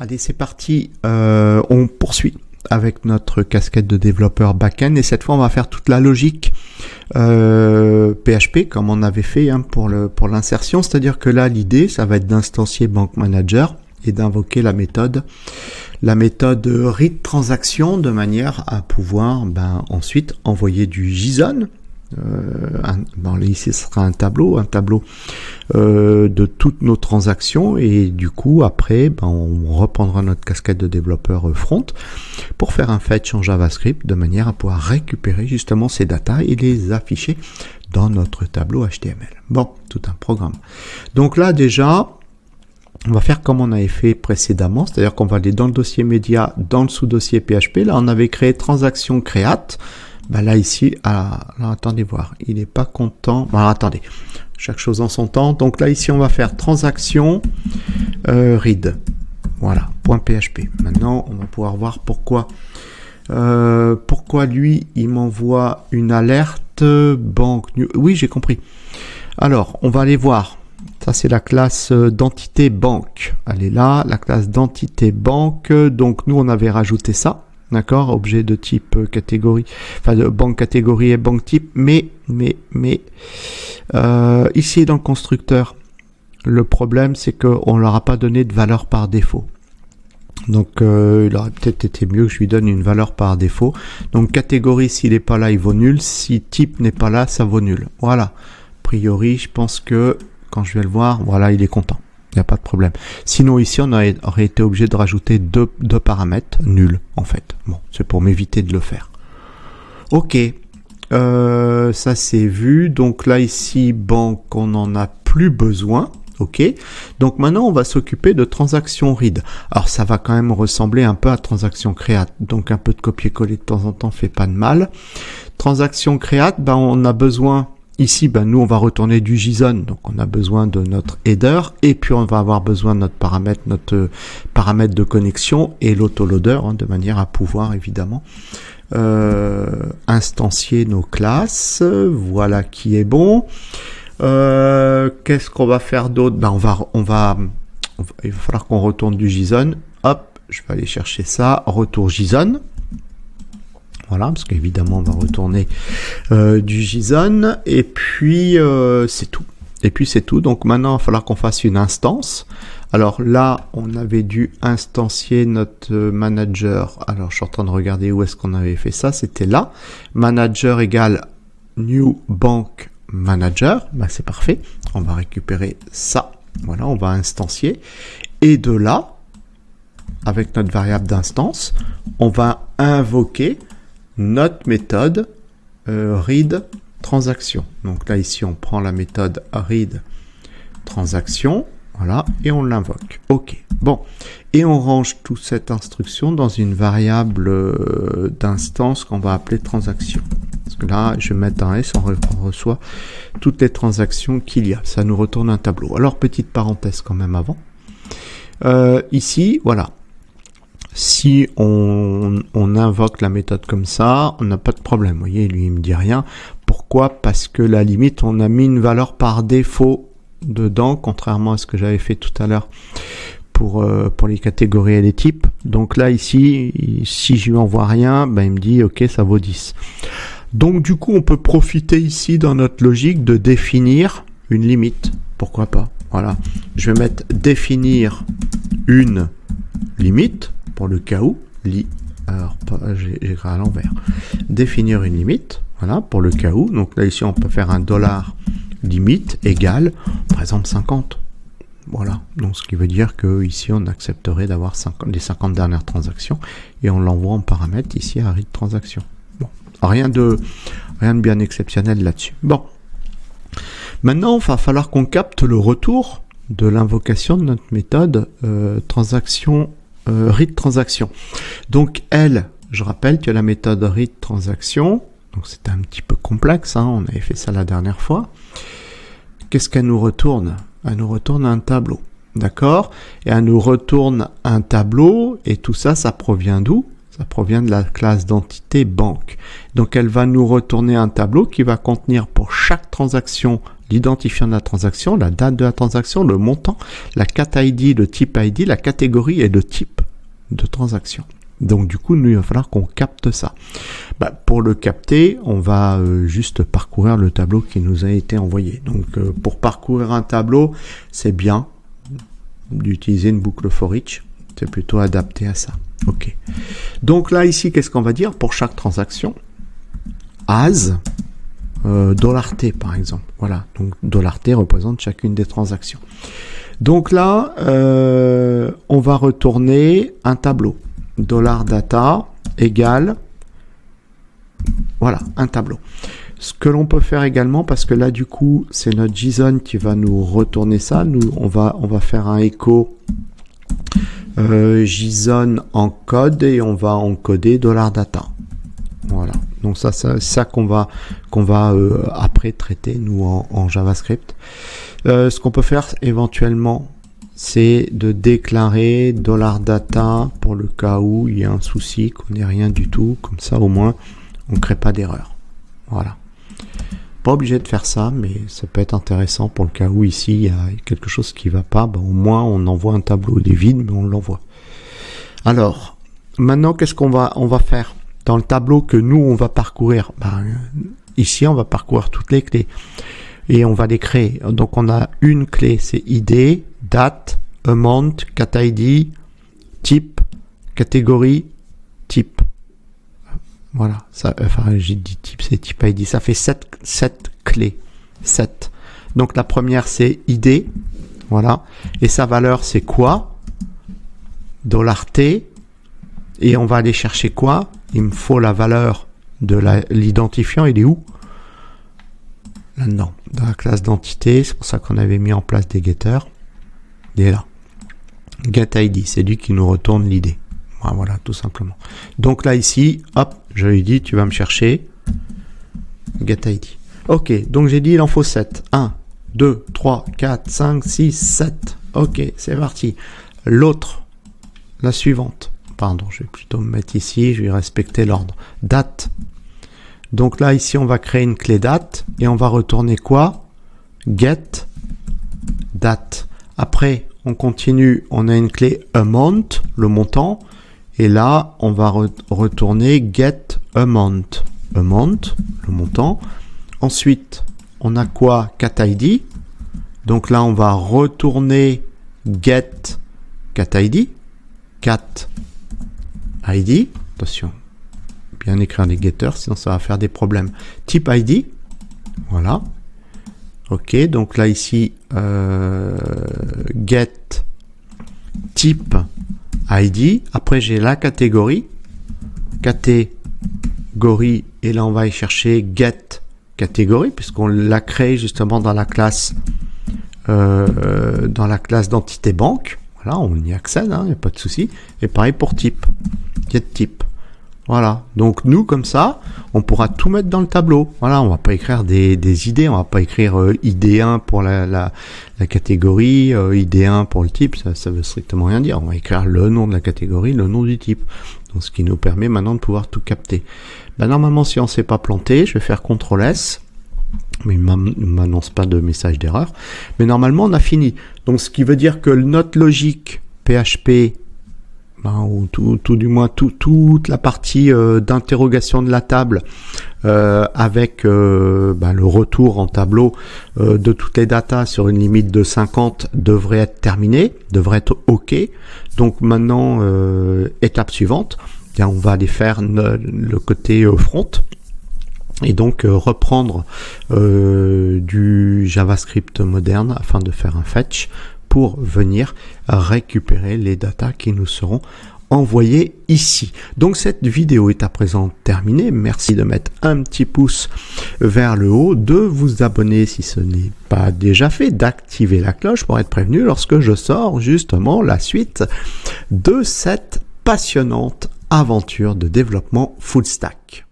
Allez, c'est parti. On poursuit avec notre casquette de développeur back-end et cette fois on va faire toute la logique PHP comme on avait fait pour l'insertion, c'est-à-dire que là l'idée ça va être d'instancier Bank Manager et d'invoquer la méthode read transaction de manière à pouvoir ensuite envoyer du JSON. Ici ce sera un tableau de toutes nos transactions et du coup après on reprendra notre casquette de développeur front pour faire un fetch en JavaScript de manière à pouvoir récupérer justement ces datas et les afficher dans notre tableau HTML. Bon, tout un programme. Donc là déjà on va faire comme on avait fait précédemment, c'est-à-dire qu'on va aller dans le dossier média, dans le sous-dossier PHP. Là on avait créé transaction create. Là ici, attendez voir, il n'est pas content. Attendez, chaque chose en son temps. Donc là ici on va faire transaction read. Voilà, .php. Maintenant on va pouvoir voir pourquoi lui il m'envoie une alerte banque. Oui, j'ai compris. Alors on va aller voir. Ça c'est la classe d'entité banque. Elle est là, la classe d'entité banque. Donc nous on avait rajouté ça. D'accord, objet de type catégorie, enfin de banque catégorie et banque type, mais ici dans le constructeur, le problème c'est qu'on leur a pas donné de valeur par défaut. Donc il aurait peut-être été mieux que je lui donne une valeur par défaut. Donc catégorie s'il n'est pas là, il vaut nul. Si type n'est pas là, ça vaut nul. Voilà. A priori, je pense que quand je vais le voir, voilà, il est content. Il n'y a pas de problème. Sinon ici, on aurait été obligé de rajouter deux paramètres nuls en fait. Bon, c'est pour m'éviter de le faire. Ok, ça c'est vu. Donc là ici, banque, on n'en a plus besoin. Ok, donc maintenant on va s'occuper de transaction read. Alors ça va quand même ressembler un peu à transaction create. Donc un peu de copier-coller de temps en temps fait pas de mal. Transaction create, on a besoin. Ici, nous, on va retourner du JSON, donc on a besoin de notre header, et puis on va avoir besoin de notre paramètre de connexion et l'autoloader, de manière à pouvoir, évidemment, instancier nos classes. Voilà qui est bon. Qu'est-ce qu'on va faire d'autre? Il va falloir qu'on retourne du JSON. Hop, je vais aller chercher ça. Retour JSON. Voilà, parce qu'évidemment, on va retourner du JSON. Et puis, c'est tout. Donc maintenant, il va falloir qu'on fasse une instance. Alors là, on avait dû instancier notre manager. Alors, je suis en train de regarder où est-ce qu'on avait fait ça. C'était là. Manager égale new bank manager. C'est parfait. On va récupérer ça. Voilà, on va instancier. Et de là, avec notre variable d'instance, on va invoquer notre méthode read transaction. Donc là ici on prend la méthode read transaction, voilà, et on l'invoque. Ok, bon, et on range toute cette instruction dans une variable d'instance qu'on va appeler transaction. Parce que là je vais mettre un S, on reçoit toutes les transactions qu'il y a. Ça nous retourne un tableau. Alors petite parenthèse quand même avant. Ici, voilà. Si on invoque la méthode comme ça, on n'a pas de problème. Vous voyez, lui, il me dit rien. Pourquoi? Parce que la limite, on a mis une valeur par défaut dedans, contrairement à ce que j'avais fait tout à l'heure pour les catégories et les types. Donc là, ici, si je lui envoie rien, il me dit, ok, ça vaut 10. Donc du coup, on peut profiter ici dans notre logique de définir une limite. Pourquoi pas? Voilà. Je vais mettre définir une limite. Pour le cas où, alors j'ai écrit à l'envers, définir une limite, voilà, pour le cas où, donc là ici on peut faire un dollar limite égale, par exemple 50, voilà, donc ce qui veut dire que ici on accepterait d'avoir les 50 dernières transactions, et on l'envoie en paramètre ici à read transaction. Bon, rien de bien exceptionnel là-dessus. Bon, maintenant il va falloir qu'on capte le retour de l'invocation de notre méthode transaction read transaction. Donc elle, je rappelle que la méthode read transaction, donc c'est un petit peu complexe, on avait fait ça la dernière fois. Qu'est-ce qu'elle nous retourne? Elle nous retourne un tableau, d'accord? Et elle nous retourne un tableau, et tout ça, ça provient d'où? Ça provient de la classe d'entité banque. Donc elle va nous retourner un tableau qui va contenir pour chaque transaction l'identifiant de la transaction, la date de la transaction, le montant, la cat ID, le type ID, la catégorie et le type de transaction. Donc du coup, nous, il va falloir qu'on capte ça. Pour le capter, on va juste parcourir le tableau qui nous a été envoyé. Donc pour parcourir un tableau, c'est bien d'utiliser une boucle for each. C'est plutôt adapté à ça. Ok. Donc là, ici, qu'est-ce qu'on va dire pour chaque transaction? As $T par exemple. Voilà. Donc $T représente chacune des transactions. Donc là, on va retourner un tableau. $data égale, voilà, un tableau. Ce que l'on peut faire également, parce que là du coup c'est notre JSON qui va nous retourner ça, nous on va faire un écho JSON en code et on va encoder $data. Voilà, donc ça c'est ça qu'on va après traiter nous en JavaScript. Ce qu'on peut faire éventuellement, c'est de déclarer $data pour le cas où il y a un souci, qu'on n'ait rien du tout, comme ça au moins on ne crée pas d'erreur. Voilà. Pas obligé de faire ça, mais ça peut être intéressant pour le cas où ici il y a quelque chose qui ne va pas, au moins on envoie un tableau des vides, mais on l'envoie. Alors, maintenant qu'est-ce qu'on va faire dans le tableau que nous on va parcourir? Ici on va parcourir toutes les clés. Et on va les créer. Donc on a une clé, c'est ID, date, amount, cat ID, type, catégorie, type. Voilà, ça, enfin j'ai dit type, c'est type ID. Ça fait 7 clés. 7. Donc la première c'est ID. Voilà. Et sa valeur c'est quoi? $T. Et on va aller chercher quoi? Il me faut la valeur de l'identifiant. Il est où? Là-dedans, dans la classe d'entité, c'est pour ça qu'on avait mis en place des getters. Il est là. GetID, c'est lui qui nous retourne l'idée. Voilà, tout simplement. Donc là, ici, hop, je lui dis, tu vas me chercher GetID. Ok, donc j'ai dit, il en faut 7. 1, 2, 3, 4, 5, 6, 7. Ok, c'est parti. L'autre, la suivante. Pardon, je vais plutôt me mettre ici, je vais respecter l'ordre. Date. Donc là, ici, on va créer une clé date et on va retourner quoi? Get date. Après, on continue, on a une clé amount, le montant. Et là, on va retourner get amount. Amount, le montant. Ensuite, on a quoi? Cat ID. Donc là, on va retourner get cat ID. Cat ID. Attention. Bien écrire les getters, sinon ça va faire des problèmes. Type ID, voilà. Ok, donc là ici, get type ID. Après j'ai la catégorie, et là on va y chercher get catégorie puisqu'on l'a créé justement dans la classe d'entité banque. Voilà, on y accède, il n'y a pas de souci. Et pareil pour type, get type. Voilà, donc nous comme ça, on pourra tout mettre dans le tableau. Voilà, on va pas écrire des idées, on va pas écrire ID1 pour la catégorie, ID1 pour le type, ça veut strictement rien dire. On va écrire le nom de la catégorie, le nom du type. Donc ce qui nous permet maintenant de pouvoir tout capter. Normalement, si on s'est pas planté, je vais faire CTRL-S. Mais il ne m'annonce pas de message d'erreur. Mais normalement, on a fini. Donc ce qui veut dire que notre logique PHP, ou tout du moins toute la partie d'interrogation de la table avec le retour en tableau de toutes les datas sur une limite de 50 devrait être terminée, devrait être OK. Donc maintenant, étape suivante, on va aller faire le côté front et donc reprendre du JavaScript moderne afin de faire un fetch pour venir récupérer les datas qui nous seront envoyées ici. Donc cette vidéo est à présent terminée. Merci de mettre un petit pouce vers le haut, de vous abonner si ce n'est pas déjà fait, d'activer la cloche pour être prévenu lorsque je sors justement la suite de cette passionnante aventure de développement full stack.